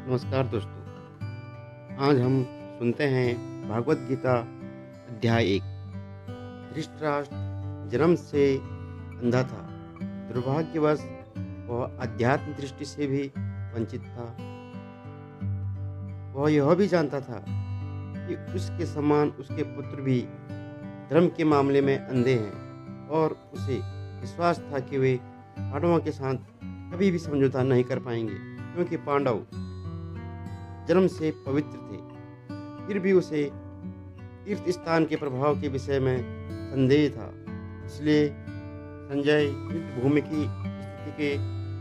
नमस्कार दोस्तों। आज हम सुनते हैं भागवत गीता अध्याय 1। धृतराष्ट्र जन्म से अंधा था। दुर्भाग्यवश वह अध्यात्म दृष्टि से भी वंचित था। वह यह भी जानता था कि उसके समान उसके पुत्र भी धर्म के मामले में अंधे हैं और उसे विश्वास था कि वे पांडवों के साथ कभी भी समझौता नहीं कर पाएंगे, क्योंकि पांडव जन्म से पवित्र थे। फिर भी उसे तीर्थ स्थान के प्रभाव के विषय में संदेह था। इसलिए संजय युद्ध भूमि की स्थिति के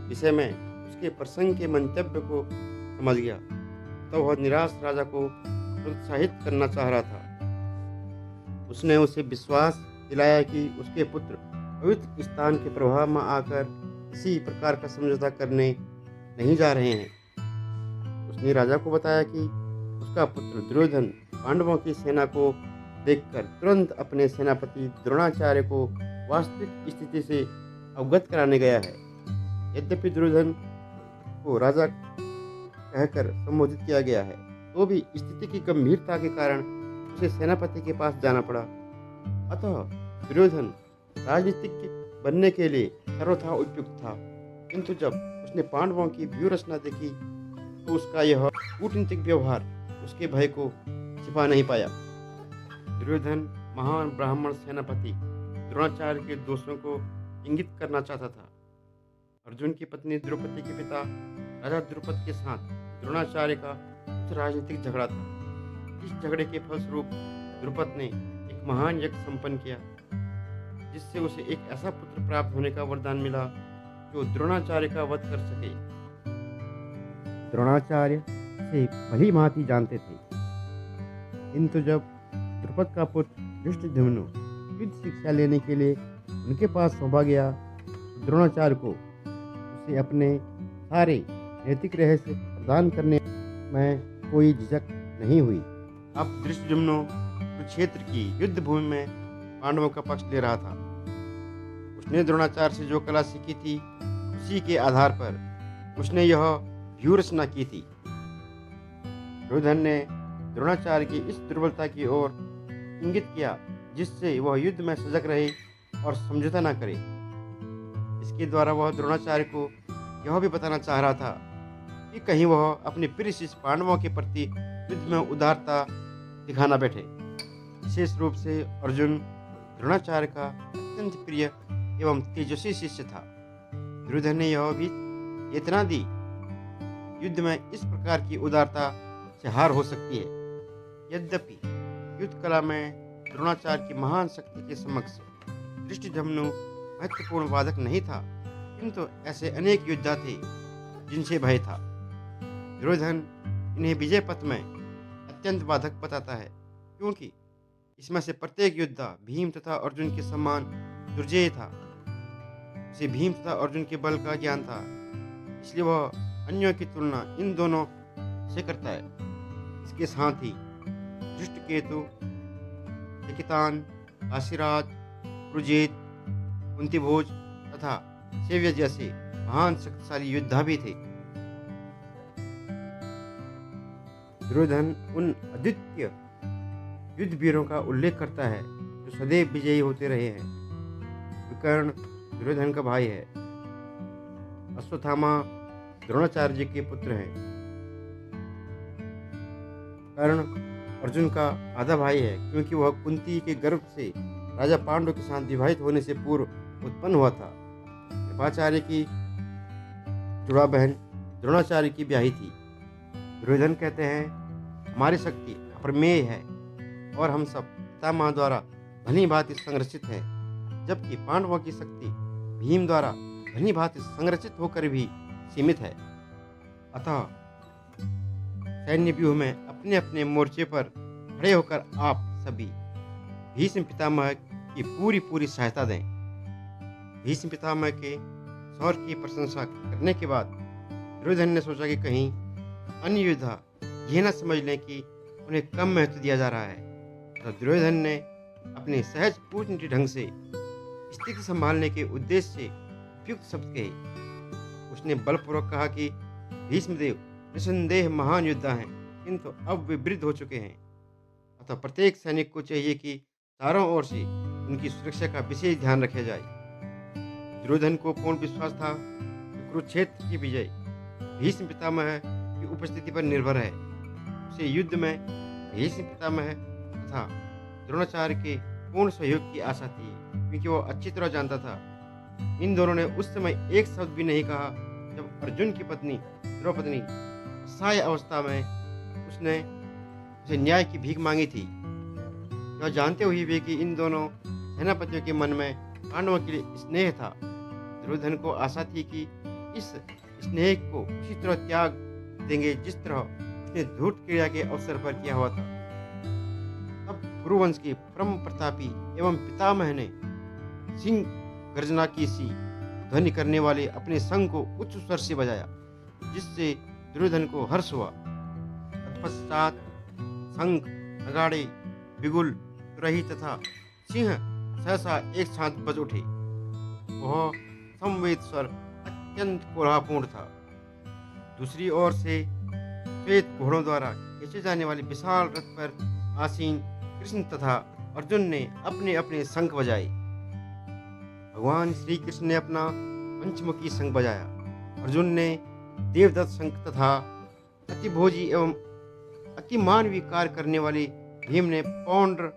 विषय में उसके प्रसंग के मंतव्य को समझ गया, तो वह निराश राजा को प्रोत्साहित करना चाह रहा था। उसने उसे विश्वास दिलाया कि उसके पुत्र पवित्र स्थान के प्रभाव में आकर किसी प्रकार का समझौता करने नहीं जा रहे हैं। उसने राजा को बताया कि उसका पुत्र दुर्योधन पांडवों की सेना को देखकर तुरंत अपने सेनापति द्रोणाचार्य को वास्तविक स्थिति से अवगत कराने गया है। यद्यपि दुर्योधन को राजा कहकर संबोधित किया गया है, तो भी स्थिति की गंभीरता के कारण उसे सेनापति के पास जाना पड़ा। अतः दुर्योधन राजनीतिज्ञ बनने के लिए सर्वथा उपयुक्त था, किंतु जब उसने पांडवों की व्यूह रचना देखी तो उसका यह कूटनीतिक व्यवहार उसके भय को छिपा नहीं पाया। दुर्योधन महान ब्राह्मण सेनापति द्रोणाचार्य के दोषों को इंगित करना चाहता था। अर्जुन की पत्नी द्रौपदी के पिता राजा द्रुपद के साथ द्रोणाचार्य का कुछ राजनीतिक झगड़ा था। इस झगड़े के फलस्वरूप द्रुपद ने एक महान यज्ञ संपन्न किया, जिससे उसे एक ऐसा पुत्र प्राप्त होने का वरदान मिला जो द्रोणाचार्य का वध कर सके। द्रोणाचार्य से भली भांति जानते थे, किंतु जब द्रुपद का पुत्र धृष्टद्युम्न युद्ध शिक्षा लेने के लिए उनके पास सौंपा गया, तो द्रोणाचार्य को उसे अपने सारे नैतिक रहस्य प्रदान करने में कोई झिझक नहीं हुई। अब धृष्टद्युम्न कुरुक्षेत्र की युद्ध भूमि में पांडवों का पक्ष ले रहा था। उसने द्रोणाचार्य से जो कला सीखी थी, उसी के आधार पर उसने यह व्यूह रचना की थी। दुर्योधन ने द्रोणाचार्य की इस दुर्बलता की ओर इंगित किया, जिससे वह युद्ध में सजग रहे और समझौता न करे। इसके द्वारा वह द्रोणाचार्य को यह भी बताना चाह रहा था कि कहीं वह अपने प्रिय शिष्य पांडवों के प्रति युद्ध में उदारता दिखाना बैठे। विशेष रूप से अर्जुन द्रोणाचार्य का अत्यंत प्रिय एवं तेजस्वी शिष्य था। दुर्योधन ने यह भी चेतना दी, युद्ध में इस प्रकार की उदारता से हार हो सकती है। यद्यपि युद्ध कला में द्रोणाचार्य की महान शक्ति के समक्ष धृष्टद्युम्न महत्वपूर्ण वादक नहीं था, किंतु ऐसे अनेक योद्धा थे जिनसे भय था। दुर्योधन इन्हें विजय पथ में अत्यंत बाधक बताता है, क्योंकि इसमें से प्रत्येक योद्धा भीम तथा अर्जुन के समान दुर्जेय था। उसे भीम तथा अर्जुन के बल का ज्ञान था, इसलिए वह अन्यों की तुलना इन दोनों से करता है। इसके साथ ही धृष्टकेतु, लिखितान, काशीराज, पुरुजित, कुंतीभोज तथा सेव्य जैसे महान शक्तिशाली योद्धा भी थे। दुर्योधन उन अद्वितीय युद्ध वीरों का उल्लेख करता है जो सदैव विजयी होते रहे हैं। विकर्ण दुर्योधन का भाई है। अश्वत्थामा द्रोणाचार्य जी के पुत्र हैं। कर्ण अर्जुन का आधा भाई है, क्योंकि वह कुंती के गर्भ से राजा पांडु के साथ विवाहित होने से पूर्व उत्पन्न हुआ था। कृपाचार्य की जुड़ा बहन द्रोणाचार्य की ब्याही थी। दुर्योधन कहते हैं, हमारी शक्ति अप्रमेय है और हम सब पितामह द्वारा भली भांति संरक्षित है, जबकि पांडवों की शक्ति भीम द्वारा भली भांति संरक्षित होकर भी सीमित है। अतः सैन्य व्यूह में अपने अपने मोर्चे पर खड़े होकर आप सभी भीष्म पितामह की पूरी सहायता दें। भीष्म पितामह के शौर्य की प्रशंसा करने के बाद दुर्योधन ने सोचा कि कहीं अन्य योद्धा यह न समझ लें कि उन्हें कम महत्व दिया जा रहा है। तो दुर्योधन ने अपने सहज कूटनीति ढंग से स्थिति संभालने के उद्देश्य से उपयुक्त शब्द कहे। उसने बलपूर्वक कहा कि भीष्मदेव, निसंदेह महान योद्धा हैं, किंतु अब वे वृद्ध हो चुके हैं। अतः प्रत्येक सैनिक को चाहिए कि चारों ओर से उनकी सुरक्षा का विशेष ध्यान रखा जाए। दुर्योधन को पूर्ण विश्वास था कि कुरुक्षेत्र की विजय भीष्म पितामह की उपस्थिति पर निर्भर है। उसे युद्ध में भीष्म पितामह तथा द्रोणाचार्य के पूर्ण सहयोग की आशा थी, क्योंकि वो अच्छी तरह जानता था इन दोनों ने उस समय एक शब्द भी नहीं कहा जब अर्जुन की पत्नी द्रौपदी असहाय अवस्था में उसने उसे न्याय की भीख मांगी थी। यह जानते हुए भी कि इन दोनों सेनापतियों के मन में पांडवों के लिए स्नेह था, दुर्योधन को आशा थी कि इस स्नेह को उसी तरह त्याग देंगे जिस तरह उसने धूर्त क्रीड़ा के अवसर पर किया हुआ था। तब कुरुवंश के परम प्रतापी एवं पितामह ने सिंह गर्जना की सी ध्वनि करने वाले अपने संग को उच्च स्वर से बजाया, जिससे दुर्योधन को हर्ष हुआ। तत्पश्चात शंख, नगाड़े, बिगुल, तुरही तथा सिंह सहसा एक साथ बज उठे। वह संवेद स्वर अत्यंत कोलाहलपूर्ण था। दूसरी ओर से श्वेत घोड़ों द्वारा खींचे जाने वाले विशाल रथ पर आसीन कृष्ण तथा अर्जुन ने अपने अपने शंख बजाए। भगवान श्री कृष्ण ने अपना पंचमुखी शंख बजाया। अर्जुन ने देवदत्त शंख तथा अतिभोजी एवं अतिमानवीय कार्य करने वाले भीम ने पौंड्र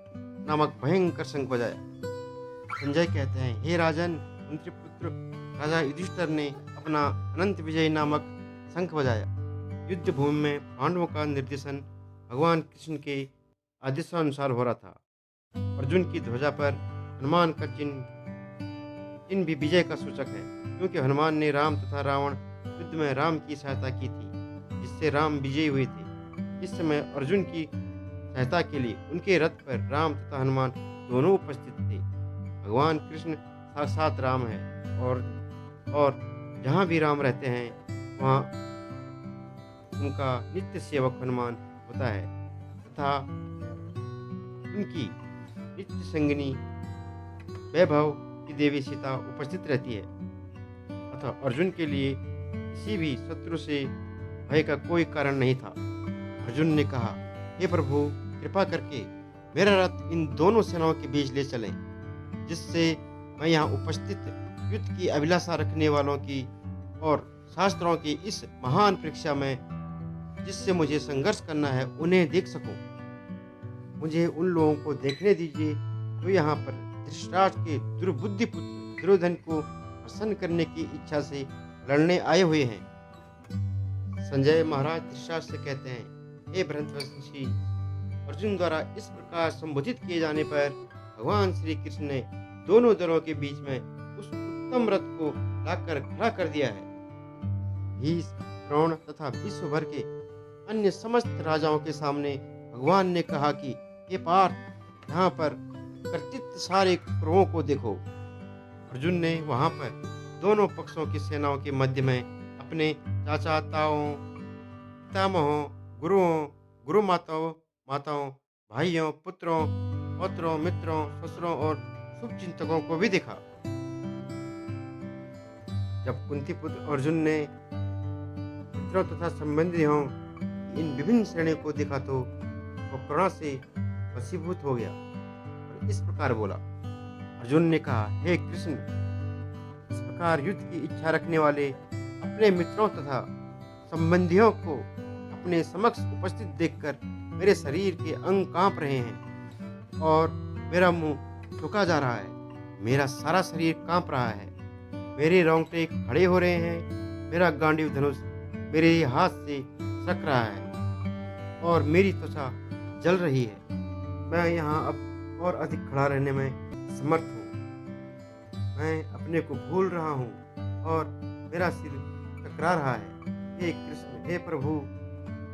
नामक भयंकर शंख बजाया। संजय कहते हैं, हे राजन, उनके पुत्र राजा युधिष्ठिर ने अपना अनंत विजय नामक शंख बजाया। युद्ध भूमि में पांडवों का निर्देशन भगवान कृष्ण के आदेशानुसार हो रहा था। अर्जुन की ध्वजा पर हनुमान का चिन्ह भी विजय का सूचक है, क्योंकि हनुमान ने राम तथा रावण युद्ध में राम की सहायता की थी, जिससे राम विजयी हुए थे। इस समय अर्जुन की सहायता के लिए उनके रथ पर राम तथा हनुमान दोनों उपस्थित थे। भगवान कृष्ण साक्षात राम है और जहाँ भी राम रहते हैं वहाँ उनका नित्य सेवक हनुमान होता है तथा उनकी नित्य संगिनी वैभव की देवी सीता उपस्थित रहती है। अतः अर्जुन के लिए किसी भी शत्रु से भय का कोई कारण नहीं था। अर्जुन ने कहा, हे प्रभु, कृपा करके मेरा रथ इन दोनों सेनाओं के बीच ले चले, जिससे मैं यहाँ उपस्थित युद्ध की अभिलाषा रखने वालों की और शास्त्रों की इस महान परीक्षा में जिससे मुझे संघर्ष करना है उन्हें देख सकूं। मुझे उन लोगों को देखने दीजिए जो यहाँ पर धृतराष्ट्र के दुर्बुद्धि पुत्र दुर्योधन को प्रसन्न करने की इच्छा से लड़ने आए हुए हैं। संजय महाराज धृतराष्ट्र से कहते हैं, हे भरतवंशी, अर्जुन द्वारा इस प्रकार संबोधित किए जाने पर भगवान श्री कृष्ण ने दोनों दलों के बीच में उस उत्तम रथ को लाकर खड़ा कर दिया है। भीष्म, द्रोण तथा विश्व भर के अन्य समस्त राजाओं के सामने भगवान ने कहा कि हे पार्थ, यहाँ पर कर्तृत्व सारे कौरवों को देखो। अर्जुन ने वहां पर दोनों पक्षों की सेनाओं के मध्य में अपने चाचा ताओं, पितामहों, गुरुओं, गुरु माताओं, भाइयों, पुत्रों, पौत्रों, मित्रों, ससुरों और शुभचिंतकों को भी देखा। जब कुंती पुत्र अर्जुन ने मित्रों तथा संबंधियों इन विभिन्न श्रेणियों को देखा तो वह करुणा से वशीभूत हो गया और इस प्रकार बोला। अर्जुन ने कहा, हे कृष्ण, इस प्रकार युद्ध की इच्छा रखने वाले अपने मित्रों तथा संबंधियों को अपने समक्ष उपस्थित देखकर मेरे शरीर के अंग कांप रहे हैं और मेरा मुंह झुका जा रहा है। मेरा सारा शरीर कांप रहा है, मेरे रोंगटे खड़े हो रहे हैं, मेरा गांडीव धनुष मेरे हाथ से सक रहा है और मेरी त्वचा जल रही है। मैं यहाँ अब और अधिक खड़ा रहने में समर्थ हूँ। मैं अपने को भूल रहा हूँ और मेरा सिर टकरा रहा है। हे कृष्ण, हे प्रभु,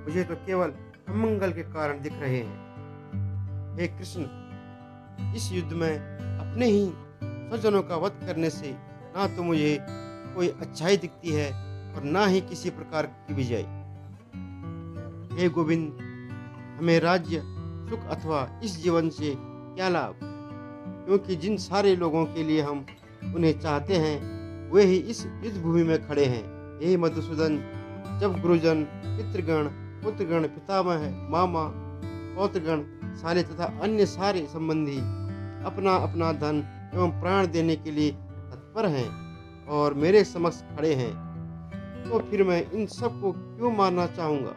मुझे तो केवल अमंगल के कारण दिख रहे हैं। हे कृष्ण, इस युद्ध में अपने ही स्वजनों का वध करने से ना तो मुझे कोई अच्छाई दिखती है और ना ही किसी प्रकार की विजय। हे गोविंद, हमें राज्य, सुख अथवा इस जीवन से क्या लाभ, क्योंकि जिन सारे लोगों के लिए हम उन्हें चाहते हैं वे ही इस युद्ध भूमि में खड़े हैं। हे मधुसूदन, जब गुरुजन, पितृगण, पुत्रगण, पितामह, मामा, पौत्रगण, साले तथा अन्य सारे संबंधी अपना अपना धन एवं प्राण देने के लिए तत्पर हैं और मेरे समक्ष खड़े हैं, तो फिर मैं इन सबको क्यों मारना चाहूँगा,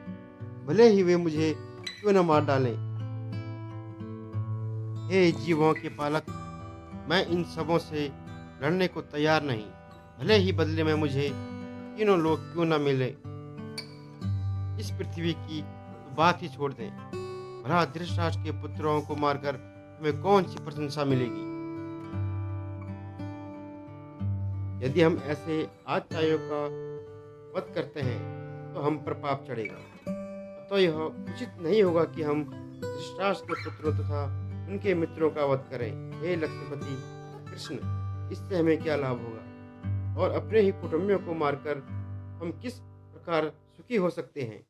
भले ही वे मुझे क्यों न मार डालें। हे जीवों के पालक, मैं इन सबों से लड़ने को तैयार नहीं, भले ही बदले में मुझे तीनों लोग क्यों न मिले। इस पृथ्वी की तो बात ही छोड़ दें, भला धृतराष्ट्र के पुत्रों को मारकर हमें कौन सी प्रशंसा मिलेगी। यदि हम ऐसे आचार्यों का वध करते हैं तो हम पर पाप चढ़ेगा। तो यह उचित नहीं होगा कि हम धृतराष्ट्र के पुत्रों तथा उनके मित्रों का वध करें। हे लक्ष्मीपति कृष्ण, इससे हमें क्या लाभ होगा और अपने ही कुटुंबियों को मारकर हम किस प्रकार सुखी हो सकते हैं।